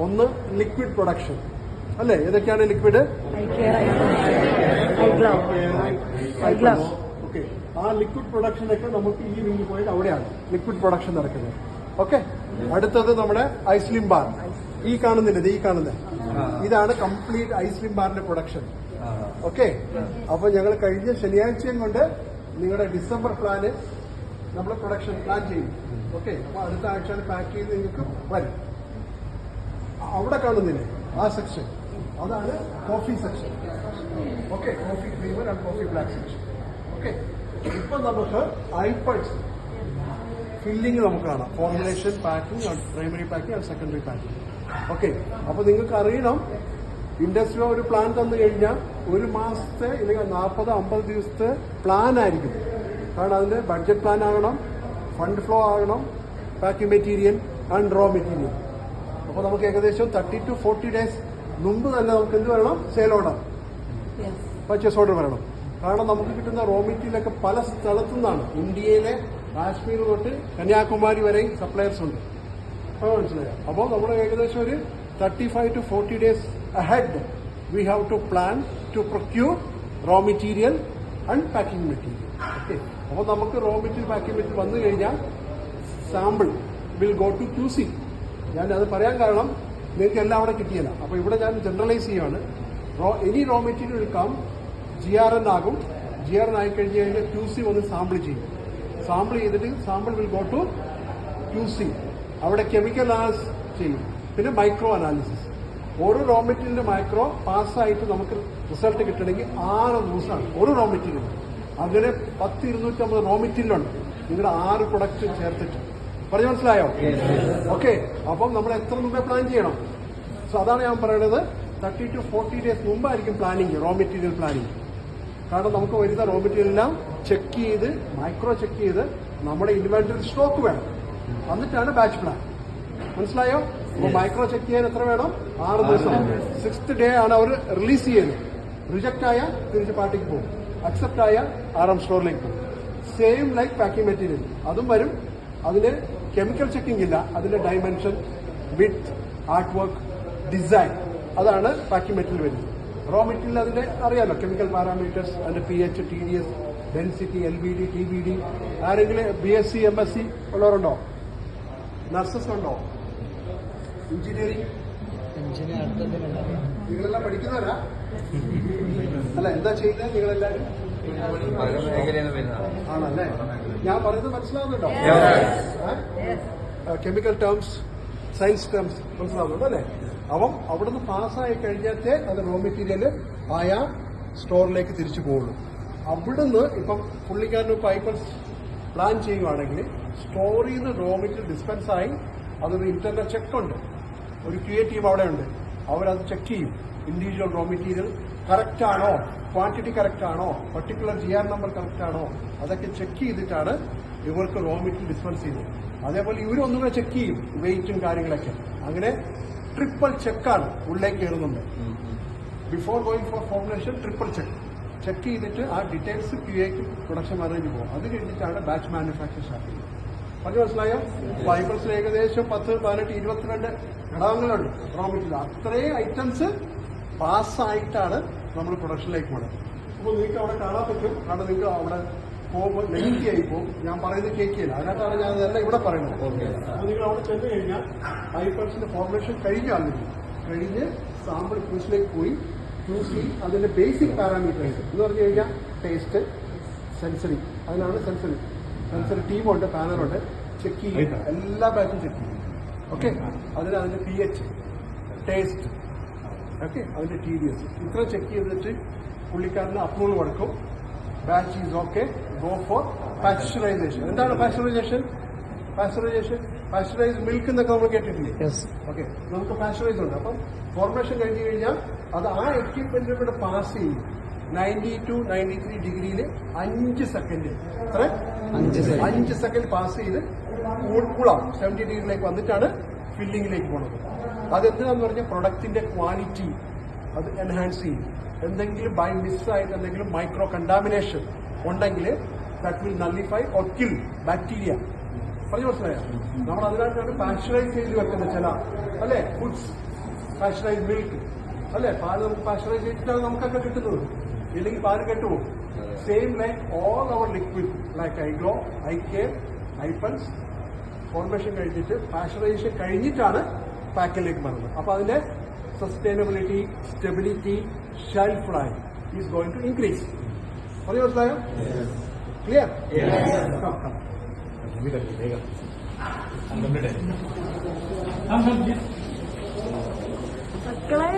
ഒന്ന് liquid production അല്ലേ? ഏതൊക്കെയാണ് ലിക്വിഡ്? ഓക്കെ, ആ ലിക്വിഡ് പ്രൊഡക്ഷനൊക്കെ നമുക്ക് ഈ വിങ് പോയിട്ട് അവിടെയാണ് ലിക്വിഡ് പ്രൊഡക്ഷൻ നടക്കുന്നത്. ഓക്കെ, അടുത്തത് നമ്മുടെ ഐസ്ലിം ബാർ. ഈ കാണുന്നില്ല, ഈ കാണുന്നത് ഇതാണ് കംപ്ലീറ്റ് ഐസ്ലിം ബാറിന്റെ പ്രൊഡക്ഷൻ. ഓക്കെ, അപ്പൊ ഞങ്ങൾ കഴിഞ്ഞ ശനിയാഴ്ചയും കൊണ്ട് നിങ്ങളുടെ ഡിസംബർ പ്ലാന് നമ്മൾ പ്രൊഡക്ഷൻ പ്ലാൻ ചെയ്യും. ഓക്കെ, അപ്പൊ അടുത്ത ആഴ്ച പാക്ക് ചെയ്ത് നിങ്ങൾക്ക് വരും. അവിടെ കാണുന്നില്ലേ ആ സെക്ഷൻ, അതാണ് coffee section. Okay, coffee creamer and coffee black section. Okay, ഇപ്പൊ നമുക്ക് ഐപ്പൾസ് ഫില്ലിംഗ് നമുക്ക് കാണാം. Formulation, packing, primary packing and secondary packing. Okay, അപ്പൊ നിങ്ങൾക്ക് അറിയണം ഇൻഡസ്ട്രി ഒരു പ്ലാൻ തന്നു കഴിഞ്ഞാൽ ഒരു മാസത്തെ ഇല്ലെങ്കിൽ 40-50 ദിവസത്തെ പ്ലാൻ ആയിരിക്കും. കാരണം അതിന്റെ ബഡ്ജറ്റ് പ്ലാൻ ആകണം, ഫണ്ട് ഫ്ലോ ആകണം, packing material and raw material. അപ്പോൾ നമുക്ക് ഏകദേശം 30 to 40 ഡേയ്സ് മുമ്പ് തന്നെ നമുക്ക് എന്ത് വരണം? സെയിൽ ഓർഡർ, പർച്ചേസ് ഓർഡർ വരണം. കാരണം നമുക്ക് കിട്ടുന്ന റോ മെറ്റീരിയലൊക്കെ പല സ്ഥലത്തു നിന്നാണ്. ഇന്ത്യയിലെ കാശ്മീർ തൊട്ട് കന്യാകുമാരി വരെ സപ്ലയേഴ്സ് ഉണ്ട്. അപ്പോൾ മനസ്സിലായോ? അപ്പോൾ നമ്മൾ ഏകദേശം ഒരു 35 to 40 days ahead we have to plan to procure raw material and packing material. Okay, അപ്പോൾ നമുക്ക് റോ മെറ്റീരിയൽ പാക്കിംഗ് മെറ്റീരിയൽ വന്നു കഴിഞ്ഞാൽ sample will go to QC. ഞാൻ അത് പറയാൻ കാരണം നിങ്ങൾക്ക് എല്ലാം അവിടെ കിട്ടിയല്ല. അപ്പോൾ ഇവിടെ ഞാൻ ജനറലൈസ് ചെയ്യുകയാണ്. Any raw material will come, GRN ആകും. GRN ആയിക്കഴിഞ്ഞ് കഴിഞ്ഞാൽ QC വന്ന് സാമ്പിൾ ചെയ്യും. സാമ്പിൾ ചെയ്തിട്ട് sample will go to QC. അവിടെ കെമിക്കൽ അനാലിസിസ് ചെയ്യും, പിന്നെ മൈക്രോ അനാലിസിസ്. ഓരോ റോ മെറ്റീരിയലിന്റെ മൈക്രോ പാസ്സായിട്ട് നമുക്ക് റിസൾട്ട് കിട്ടണമെങ്കിൽ 6 ദിവസമാണ് ഒരു റോ മെറ്റീരിയൽ. അങ്ങനെ 10-250 റോ മെറ്റീരിയൽ ഉണ്ട് നിങ്ങളുടെ 6 പ്രൊഡക്റ്റ് ചേർത്തിട്ട്. പറഞ്ഞു മനസ്സിലായോ? ഓക്കെ, അപ്പം നമ്മൾ എത്ര മുമ്പേ പ്ലാൻ ചെയ്യണം? സോ അതാണ് ഞാൻ പറയുന്നത്, 30 to 40 ഡേയ്സ് മുമ്പായിരിക്കും പ്ലാനിങ്, റോ മെറ്റീരിയൽ പ്ലാനിങ്. കാരണം നമുക്ക് വരുന്ന റോ മെറ്റീരിയൽ എല്ലാം ചെക്ക് ചെയ്ത്, മൈക്രോ ചെക്ക് ചെയ്ത് നമ്മുടെ ഇൻവെന്ററി സ്റ്റോക്ക് വേണം. എന്നിട്ടാണ് ബാച്ച് പ്ലാൻ. മനസ്സിലായോ? അപ്പൊ മൈക്രോ ചെക്ക് ചെയ്യാൻ എത്ര വേണം? 6 ദിവസം. 6th ഡേ ആണ് അവർ റിലീസ് ചെയ്യുന്നത്. റിജക്ട് ആയ തിരിച്ച് പാർട്ടിക്ക് പോകും, അക്സെപ്റ്റ് ആയ RM സ്റ്റോറിലേക്ക് പോകും. സെയിം ലൈക്ക് പാക്കിംഗ് മെറ്റീരിയൽ, അതും വരും. അതിന് കെമിക്കൽ ചെക്കിംഗ് ഇല്ല, അതിന്റെ dimension, width, art work, design, അതാണ് പാക്കിംഗ് മെറ്റീരിയൽ വരുന്നത്. റോ മെറ്റീരിയൽ അതിന്റെ അറിയാലോ, കെമിക്കൽ പാരാമീറ്റേഴ്സ്, അതിന്റെ pH, TDS, density, LBD, TBD. ആരെങ്കിലും BSc MSc ഉള്ളവരുണ്ടോ? നഴ്സസ് ഉണ്ടോ? എഞ്ചിനീയറിംഗ് നിങ്ങളെല്ലാം പഠിക്കുന്നവരാ? അല്ല, എന്താ ചെയ്യുന്നത് നിങ്ങളെല്ലാരും? ആണല്ലേ? ഞാൻ പറയുന്നത് മനസ്സിലാവുന്നുണ്ടോ? കെമിക്കൽ ടേംസ്, സയൻസ് ടേംസ് മനസ്സിലാവുന്നുണ്ടോ അല്ലേ? അപ്പം അവിടുന്ന് പാസ്സായി കഴിഞ്ഞാൽ അത് റോ മെറ്റീരിയൽ ആയ സ്റ്റോറിലേക്ക് തിരിച്ചു പോകുള്ളൂ. അവിടുന്ന് ഇപ്പം പുള്ളിക്കാരന് പൈപ്പൽസ് പ്ലാൻ ചെയ്യുകയാണെങ്കിൽ സ്റ്റോറിൽ നിന്ന് റോ മെറ്റീരിയൽ ഡിസ്പെൻസ് ആയി അതൊരു ഇന്റർണൽ ചെക്ക് ഉണ്ട്, ഒരു QA ടീം അവിടെ ഉണ്ട്. അവരത് ചെക്ക് ചെയ്യും. ഇൻഡിവിജ്വൽ റോ മെറ്റീരിയൽ കറക്റ്റ് ആണോ, ക്വാണ്ടിറ്റി കറക്റ്റ് ആണോ, പർട്ടിക്കുലർ GR നമ്പർ കറക്റ്റ് ആണോ, അതൊക്കെ ചെക്ക് ചെയ്തിട്ടാണ് ഇവർക്ക് റോ മെറ്റീരിയൽ ഡിസ്പെൻസ് ചെയ്യുന്നത്. അതേപോലെ ഇവരൊന്നും കൂടെ ചെക്ക് ചെയ്യും, വെയിറ്റും കാര്യങ്ങളൊക്കെ. അങ്ങനെ ട്രിപ്പിൾ ചെക്കാണ് ഉള്ളിലേക്ക് കയറുന്നുണ്ട്. Before going for formulation triple check ചെയ്തിട്ട് ആ ഡീറ്റെയിൽസ് QAക്ക് പ്രൊഡക്ഷൻ മാനേജ് പോകും. അത് കഴിഞ്ഞിട്ടാണ് ബാച്ച് മാനുഫാക്ചർ സ്റ്റാർട്ട് ചെയ്യുന്നത്. പറഞ്ഞു മനസ്സിലായോ? ഫൈബേഴ്സിൽ ഏകദേശം 10, 18, 22 ഘടകങ്ങളുണ്ട് റോ മെറ്റീരിയൽ. അത്രയും ഐറ്റംസ് പാസ്സായിട്ടാണ് നമ്മൾ പ്രൊഡക്ഷനിലേക്ക് പോകുന്നത്. അപ്പോൾ നിങ്ങൾക്ക് അവിടെ കാണാൻ പറ്റും. കാരണം നിങ്ങൾക്ക് അവിടെ പോകുമ്പോൾ ലെങ്തി ആയി പോകും. ഞാൻ പറയുന്നത് കേൾക്കില്ല, അതിനകത്താണ് ഞാൻ അതെല്ലാം ഇവിടെ പറയുന്നത്. അപ്പോൾ നിങ്ങൾ അവിടെ ചെന്ന് കഴിഞ്ഞാൽ ഐപ്പൾസിന്റെ ഫോർമുലേഷൻ കഴിഞ്ഞ് സാമ്പിൾ ക്യൂസിലേക്ക് പോയി QC അതിന്റെ ബേസിക് പാരാമീറ്റേഴ്സ് എന്ന് പറഞ്ഞു കഴിഞ്ഞാൽ ടേസ്റ്റ്, സെൻസറി, അതിനാണ് സെൻസറി ടീമുണ്ട്, പാനലുണ്ട്, ചെക്ക് ചെയ്യും. എല്ലാ ബാച്ചും ചെക്ക് ചെയ്യും. ഓക്കെ, അതിന്റെ pH, ടേസ്റ്റ്, ഓക്കെ, അതിന്റെ TDS ഇത്ര ചെക്ക് ചെയ്തിട്ട് പുള്ളിക്കാരന് അപ്രൂവൽ കൊടുക്കും. Batch is okay, go for pasteurisation. എന്താണ് പാസ്ചറൈസേഷൻ? പാസ്ചറൈസ് മിൽക്ക് എന്നൊക്കെ നമ്മൾ കേട്ടിട്ടില്ലേ? ഓക്കെ, നമുക്ക് പാസ്ചറൈസ് ഉണ്ട്. അപ്പം ഫോർമേഷൻ കഴിഞ്ഞു കഴിഞ്ഞാൽ അത് ആ എക്യുപ്മെന്റിൽ കൂടെ പാസ് ചെയ്യും. 90 to 93 ഡിഗ്രിയിൽ 5 സെക്കൻഡ്, എത്ര? 5 സെക്കൻഡ് പാസ് ചെയ്ത് കൂളാവും. 70 ഡിഗ്രിയിലേക്ക് വന്നിട്ടാണ് ഫില്ലിങ്ങിലേക്ക് പോകുന്നത്. അതെന്തിനാന്ന് പറഞ്ഞാൽ പ്രൊഡക്റ്റിന്റെ ക്വാളിറ്റി അത് എൻഹാൻസ് ചെയ്യും. എന്തെങ്കിലും ബൈ മിസ്സായിട്ട് എന്തെങ്കിലും മൈക്രോ കണ്ടാമിനേഷൻ ഉണ്ടെങ്കിൽ that will nullify or kill bacteria. പറഞ്ഞു മനസ്സിലായോ? നമ്മൾ അതിനായിട്ടാണ് പാസ്ചറൈസ് ചെയ്ത് വെക്കുന്നത് ചില അല്ലെ ഫുഡ്സ്. പാസ്ചറൈസ്ഡ് മിൽക്ക് അല്ലെ, പാല് നമുക്ക് പാസ്ചറൈസ് ചെയ്തിട്ടാണ് നമുക്കൊക്കെ കിട്ടുന്നത്, ഇല്ലെങ്കിൽ പാല് കെട്ടുപോകും. Same like all our liquid like ഐഗ്ലോ, ഐ കെയർ, ഐപ്പൽസ് ഫോർമേഷൻ കഴിഞ്ഞിട്ട് പാസ്ചറൈസേഷൻ കഴിഞ്ഞിട്ടാണ് പാക്കിലേക്ക് വരുന്നത്. അപ്പൊ അതിന്റെ sustainability, stability, shelf life is going to increase. പറഞ്ഞു മനസ്സിലായോ? ക്ലിയർ? മക്കളെ